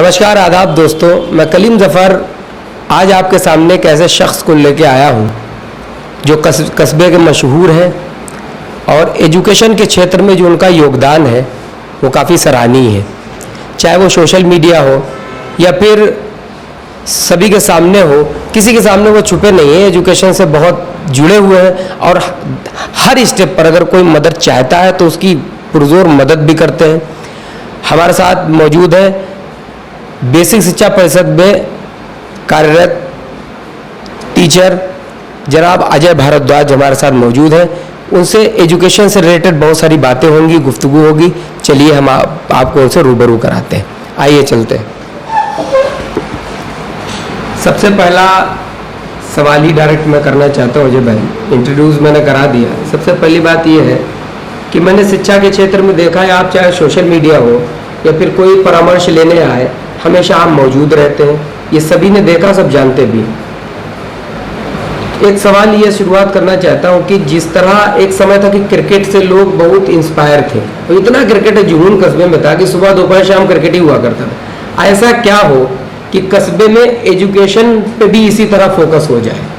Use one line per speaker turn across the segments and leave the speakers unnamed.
नमस्कार आदाब दोस्तों, मैं कलीम ज़फ़र आज आपके सामने एक ऐसे शख्स को लेके आया हूँ जो कस्बे के मशहूर हैं और एजुकेशन के क्षेत्र में जो उनका योगदान है वो काफ़ी सराहनीय है। चाहे वो सोशल मीडिया हो या फिर सभी के सामने हो, किसी के सामने वो छुपे नहीं हैं, एजुकेशन से बहुत जुड़े हुए हैं और हर स्टेप पर अगर कोई मदद चाहता है तो उसकी पुरजोर मदद भी करते हैं। हमारे साथ मौजूद है बेसिक शिक्षा परिषद में कार्यरत टीचर जनाब अजय भारद्वाज हमारे साथ मौजूद हैं। उनसे एजुकेशन से रिलेटेड बहुत सारी बातें होंगी, गुफ्तगू होगी। चलिए हम आपको उनसे रूबरू कराते हैं। आइए चलते हैं। सबसे पहला सवाल ही डायरेक्ट मैं करना चाहता हूँ अजय भाई, इंट्रोड्यूस मैंने करा दिया। सबसे पहली बात यह है कि मैंने शिक्षा के क्षेत्र में देखा है, आप चाहे सोशल मीडिया हो या फिर कोई परामर्श लेने आए, हमेशा आप मौजूद रहते हैं। ये सभी ने देखा, सब जानते भी। एक सवाल ये शुरुआत करना चाहता हूँ कि जिस तरह एक समय था कि क्रिकेट से लोग बहुत इंस्पायर थे और इतना क्रिकेट जुनून कस्बे में था कि सुबह दोपहर शाम क्रिकेट ही हुआ करता था। ऐसा क्या हो कि कस्बे में एजुकेशन पे भी इसी तरह फोकस हो जाए?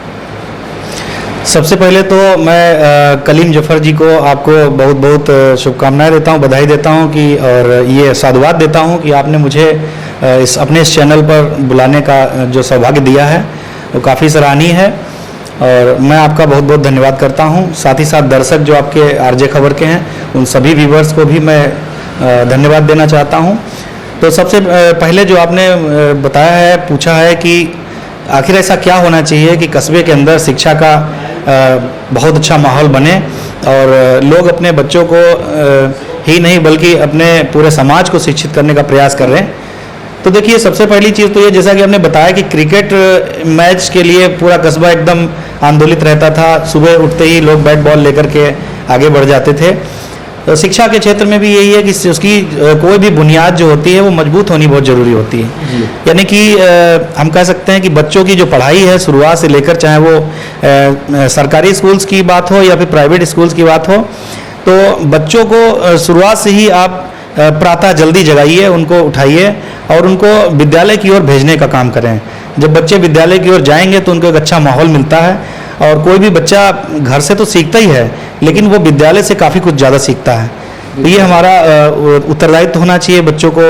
सबसे पहले तो मैं कलीम जफ़र जी को आपको बहुत बहुत शुभकामनाएं देता हूं, बधाई देता हूं कि और ये साधुवाद देता हूं कि आपने मुझे इस चैनल पर बुलाने का जो सौभाग्य दिया है वो काफ़ी सराहनीय है और मैं आपका बहुत बहुत धन्यवाद करता हूं। साथ ही साथ दर्शक जो आपके आरजे खबर के हैं उन सभी व्यूवर्स को भी मैं धन्यवाद देना चाहता हूँ। तो सबसे पहले जो आपने बताया है, पूछा है कि आखिर ऐसा क्या होना चाहिए कि कस्बे के अंदर शिक्षा का बहुत अच्छा माहौल बने और लोग अपने बच्चों को ही नहीं बल्कि अपने पूरे समाज को शिक्षित करने का प्रयास कर रहे हैं। तो देखिए, सबसे पहली चीज़ तो ये, जैसा कि हमने बताया कि क्रिकेट मैच के लिए पूरा कस्बा एकदम आंदोलित रहता था। सुबह उठते ही लोग बैट बॉल लेकर के आगे बढ़ जाते थे। तो शिक्षा के क्षेत्र में भी यही है कि उसकी कोई भी बुनियाद जो होती है वो मजबूत होनी बहुत ज़रूरी होती है। यानी कि हम कह सकते हैं कि बच्चों की जो पढ़ाई है शुरुआत से लेकर, चाहे वो सरकारी स्कूल्स की बात हो या फिर प्राइवेट स्कूल्स की बात हो, तो बच्चों को शुरुआत से ही आप प्रातः जल्दी जगाइए, उनको उठाइए और उनको विद्यालय की ओर भेजने का काम करें। जब बच्चे विद्यालय की ओर जाएंगे तो उनको एक अच्छा माहौल मिलता है और कोई भी बच्चा घर से तो सीखता ही है लेकिन वो विद्यालय से काफ़ी कुछ ज़्यादा सीखता है। तो ये हमारा उत्तरदायित्व होना चाहिए, बच्चों को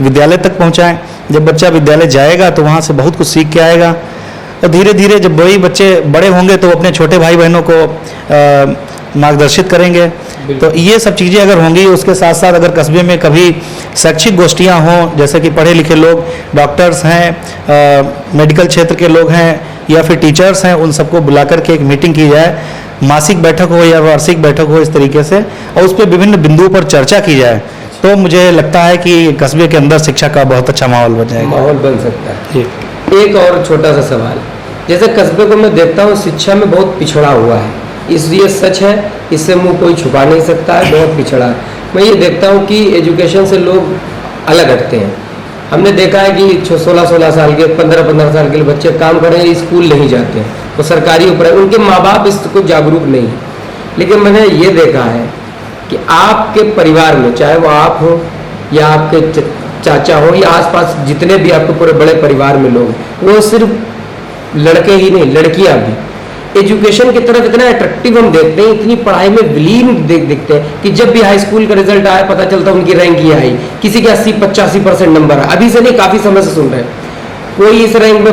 विद्यालय तक पहुंचाएं। जब बच्चा विद्यालय जाएगा तो वहाँ से बहुत कुछ सीख के आएगा और धीरे धीरे जब वही बच्चे बड़े होंगे तो अपने छोटे भाई बहनों को मार्गदर्शित करेंगे। तो ये सब चीज़ें अगर होंगी, उसके साथ साथ अगर कस्बे में कभी शैक्षिक गोष्ठियाँ हों, जैसे कि पढ़े लिखे लोग, डॉक्टर्स हैं, मेडिकल क्षेत्र के लोग हैं या फिर टीचर्स हैं, उन सबको बुला करके एक मीटिंग की जाए, मासिक बैठक हो या वार्षिक बैठक हो, इस तरीके से, और उस पर विभिन्न बिंदुओं पर चर्चा की जाए, तो मुझे लगता है कि कस्बे के अंदर शिक्षा का बहुत अच्छा माहौल बन जाएगा,
माहौल बन सकता है। एक और छोटा सा सवाल, जैसे कस्बे को मैं देखता हूँ शिक्षा में बहुत पिछड़ा हुआ है, इसलिए सच है, इससे मुँह कोई छुपा नहीं सकता है, बहुत पिछड़ा है। मैं ये देखता हूँ कि एजुकेशन से लोग अलग हटते हैं। हमने देखा है कि 16-16 साल के, 15-15 साल के बच्चे काम कर रहे हैं, स्कूल नहीं जाते हैं, वो सरकारी ऊपर है, उनके माँ बाप इसको जागरूक नहीं है। लेकिन मैंने ये देखा है कि आपके परिवार में, चाहे वो आप हो या आपके चाचा हो या आसपास जितने भी आपके पूरे बड़े परिवार में लोग, वो सिर्फ लड़के ही नहीं, लड़कियाँ भी एजुकेशन की तरफ इतना अट्रैक्टिव हम देखते हैं, इतनी पढ़ाई में विलीन देखते हैं कि जब भी हाई स्कूल का रिजल्ट आया पता चलता उनकी रैंक ये आई, किसी के 80-85% नंबर है। अभी से नहीं, काफ़ी समय से सुन रहे हैं, कोई इस रैंक में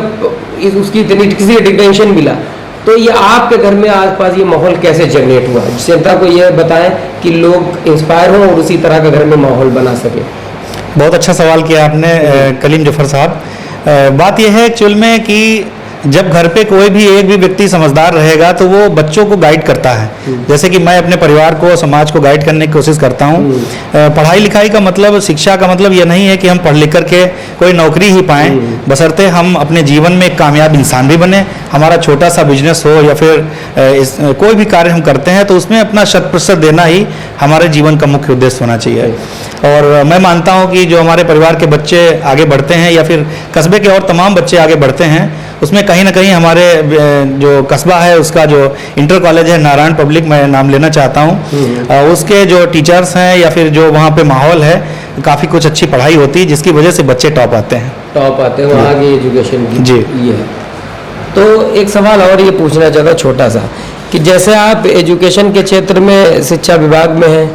उसकी इतनी किसी को डिग्रेडेशन मिला। तो ये आपके घर में आसपास ये माहौल कैसे जनरेट हुआ? जनता को ये बताएं कि लोग इंस्पायर हों और उसी तरह का घर में माहौल बना सके।
बहुत अच्छा सवाल किया आपने कलीम जफ़र साहब। बात यह है एक्चुअल में कि जब घर पे कोई भी एक भी व्यक्ति समझदार रहेगा तो वो बच्चों को गाइड करता है। जैसे कि मैं अपने परिवार को, समाज को गाइड करने की कोशिश करता हूँ। पढ़ाई लिखाई का मतलब, शिक्षा का मतलब ये नहीं है कि हम पढ़ लिख करके कोई नौकरी ही पाएं, बशर्ते हम अपने जीवन में एक कामयाब इंसान भी बने। हमारा छोटा सा बिजनेस हो या फिर कोई भी कार्य हम करते हैं तो उसमें अपना 100% देना ही हमारे जीवन का मुख्य उद्देश्य होना चाहिए। और मैं मानता हूँ कि जो हमारे परिवार के बच्चे आगे बढ़ते हैं या फिर कस्बे के और तमाम बच्चे आगे बढ़ते हैं, उसमें कहीं ना कहीं हमारे जो कस्बा है उसका जो इंटर कॉलेज है नारायण पब्लिक, मैं नाम लेना चाहता हूँ, उसके जो टीचर्स हैं या फिर जो वहाँ पे माहौल है काफ़ी कुछ अच्छी पढ़ाई होती है, जिसकी वजह से बच्चे टॉप आते हैं।
टॉप आते हैं वहाँ की एजुकेशन की
जी।
ये है। तो एक सवाल और ये पूछना चाहता छोटा सा, कि जैसे आप एजुकेशन के क्षेत्र में शिक्षा विभाग में हैं,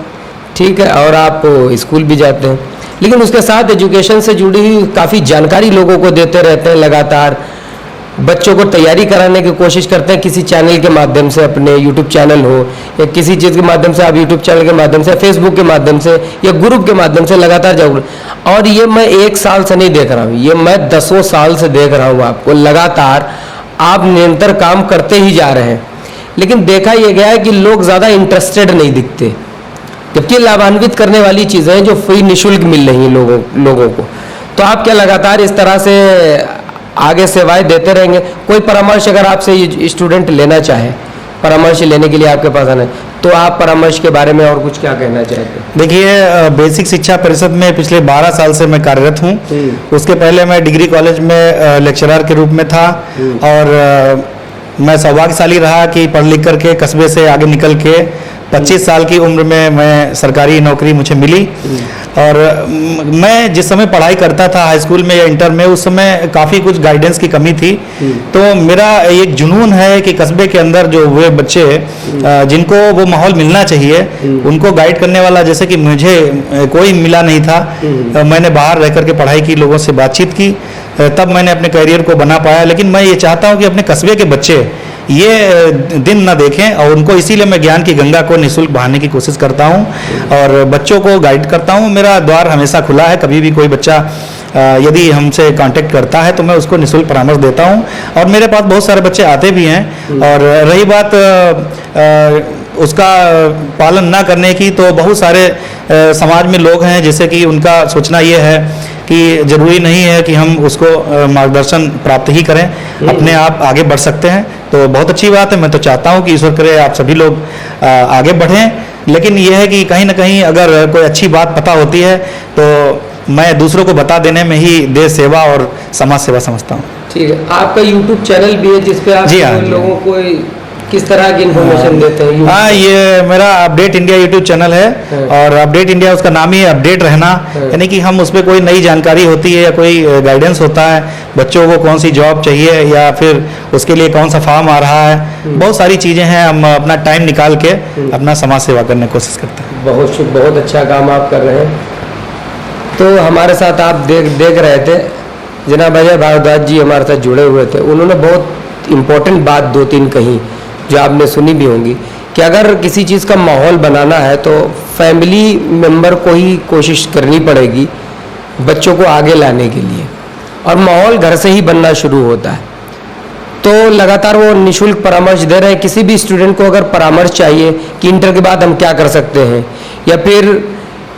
ठीक है, और आप स्कूल भी जाते हैं, लेकिन उसके साथ एजुकेशन से जुड़ी हुई काफ़ी जानकारी लोगों को देते रहते हैं, लगातार बच्चों को तैयारी कराने की कोशिश करते हैं किसी चैनल के माध्यम से, अपने यूट्यूब चैनल हो या किसी चीज़ के माध्यम से, आप यूट्यूब चैनल के माध्यम से, फेसबुक के माध्यम से या ग्रुप के माध्यम से लगातार जाऊँ। और ये मैं 1 साल से नहीं देख रहा हूँ, ये मैं 10 साल से देख रहा हूँ आपको, लगातार आप निरंतर काम करते ही जा रहे हैं। लेकिन देखा यह गया है कि लोग ज़्यादा इंटरेस्टेड नहीं दिखते, जबकि लाभान्वित करने वाली चीज़ें हैं जो फ्री निःशुल्क मिल रही हैं लोगों को। तो आप क्या लगातार इस तरह से आगे सेवाएं देते रहेंगे? कोई परामर्श अगर आपसे स्टूडेंट लेना चाहे, परामर्श लेने के लिए आपके पास आना है, तो आप परामर्श के बारे में और कुछ क्या कहना चाहते हैं?
देखिए, बेसिक शिक्षा परिषद में पिछले 12 साल से मैं कार्यरत हूँ। उसके पहले मैं डिग्री कॉलेज में लेक्चरर के रूप में था, और मैं सौभाग्यशाली रहा कि पढ़ लिख करके कस्बे से आगे निकल के 25 साल की उम्र में मैं सरकारी नौकरी मुझे मिली। और मैं जिस समय पढ़ाई करता था हाई स्कूल में या इंटर में, उस समय काफ़ी कुछ गाइडेंस की कमी थी। तो मेरा एक जुनून है कि कस्बे के अंदर जो हुए बच्चे जिनको वो माहौल मिलना चाहिए, उनको गाइड करने वाला, जैसे कि मुझे कोई मिला नहीं था। मैंने बाहर रह करके पढ़ाई की, लोगों से बातचीत की, तब मैंने अपने करियर को बना पाया। लेकिन मैं ये चाहता हूँ कि अपने कस्बे के बच्चे ये दिन न देखें, और उनको इसीलिए मैं ज्ञान की गंगा को निःशुल्क बहाने की कोशिश करता हूं और बच्चों को गाइड करता हूं। मेरा द्वार हमेशा खुला है, कभी भी कोई बच्चा यदि हमसे कांटेक्ट करता है तो मैं उसको निःशुल्क परामर्श देता हूं। और मेरे पास बहुत सारे बच्चे आते भी हैं। और रही बात उसका पालन ना करने की, तो बहुत सारे समाज में लोग हैं जैसे कि उनका सोचना ये है कि ज़रूरी नहीं है कि हम उसको मार्गदर्शन प्राप्त ही करें, अपने आप आगे बढ़ सकते हैं। तो बहुत अच्छी बात है। मैं तो चाहता हूं कि ईश्वर करे आप सभी लोग आगे बढ़ें, लेकिन यह है कि कहीं ना कहीं अगर कोई अच्छी बात पता होती है तो मैं दूसरों को बता देने में ही देश सेवा और समाज सेवा समझता हूँ।
ठीक है, आपका यूट्यूब चैनल भी है जिसपे आप लोगों को किस तरह की इन्फॉर्मेशन देते हैं?
हाँ, ये मेरा अपडेट इंडिया यूट्यूब चैनल है। और अपडेट इंडिया उसका नाम ही है, अपडेट रहना। यानी कि हम उस पर कोई नई जानकारी होती है या कोई गाइडेंस होता है, बच्चों को कौन सी जॉब चाहिए या फिर उसके लिए कौन सा फॉर्म आ रहा है, बहुत सारी चीज़ें हैं। हम अपना टाइम निकाल के अपना समाज सेवा करने की कोशिश करते हैं।
बहुत अच्छा काम आप कर रहे हैं। तो हमारे साथ आप देख रहे थे जनाब अजय भारद्वाज जी हमारे साथ जुड़े हुए थे। उन्होंने बहुत इम्पोर्टेंट बात 2-3 कही जो आपने सुनी भी होंगी, कि अगर किसी चीज़ का माहौल बनाना है तो फैमिली मेंबर को ही कोशिश करनी पड़ेगी बच्चों को आगे लाने के लिए, और माहौल घर से ही बनना शुरू होता है। तो लगातार वो निःशुल्क परामर्श दे रहे हैं। किसी भी स्टूडेंट को अगर परामर्श चाहिए कि इंटर के बाद हम क्या कर सकते हैं, या फिर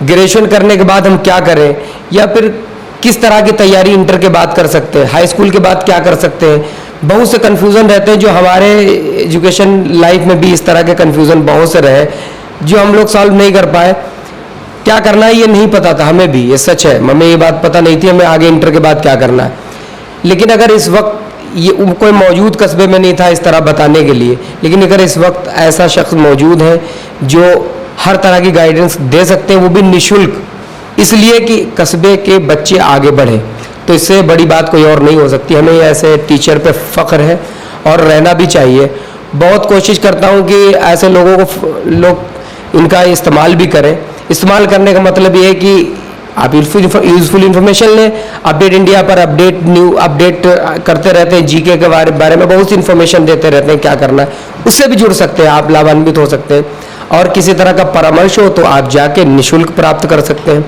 ग्रेजुएशन करने के बाद हम क्या करें, या फिर किस तरह की तैयारी इंटर के बाद कर सकते हैं, हाई स्कूल के बाद क्या कर सकते हैं, बहुत से कन्फ्यूज़न रहते हैं जो हमारे एजुकेशन लाइफ में भी इस तरह के कन्फ्यूज़न बहुत से रहे जो हम लोग सॉल्व नहीं कर पाए। क्या करना है ये नहीं पता था हमें भी, ये सच है, हमें ये बात पता नहीं थी हमें आगे इंटर के बाद क्या करना है। लेकिन अगर इस वक्त ये कोई मौजूद कस्बे में नहीं था इस तरह बताने के लिए, लेकिन अगर इस वक्त ऐसा शख्स मौजूद है जो हर तरह की गाइडेंस दे सकते हैं, वो भी निःशुल्क, इसलिए कि कस्बे के बच्चे आगे बढ़े, तो इससे बड़ी बात कोई और नहीं हो सकती। हमें ऐसे टीचर पे फ़ख्र है और रहना भी चाहिए। बहुत कोशिश करता हूँ कि ऐसे लोगों को लोग इनका इस्तेमाल भी करें। इस्तेमाल करने का मतलब ये है कि आप यूज़फुल इन्फॉर्मेशन लें। अपडेट इंडिया पर अपडेट करते रहते हैं, जीके के बारे में बहुत सी इन्फॉर्मेशन देते रहते हैं क्या करना है, उससे भी जुड़ सकते हैं, आप लाभान्वित हो सकते हैं। और किसी तरह का परामर्श हो तो आप जाके निःशुल्क प्राप्त कर सकते हैं।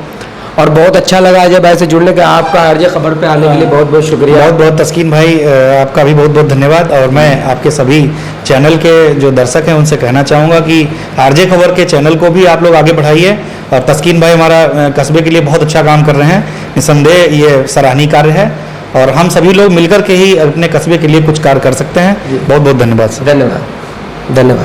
और बहुत अच्छा लगा अजय भाई से जुड़ने का। आपका आरजे खबर पे आने के लिए बहुत बहुत शुक्रिया।
बहुत बहुत तस्कीन भाई, आपका भी बहुत बहुत धन्यवाद। और मैं आपके सभी चैनल के जो दर्शक हैं उनसे कहना चाहूँगा कि आरजे खबर के चैनल को भी आप लोग आगे बढ़ाइए। और तस्कीन भाई हमारा कस्बे के लिए बहुत अच्छा काम कर रहे हैं, निस्संदेह ये सराहनीय कार्य है, और हम सभी लोग मिलकर के ही अपने कस्बे के लिए कुछ कार्य कर सकते हैं। बहुत बहुत धन्यवाद।
धन्यवाद।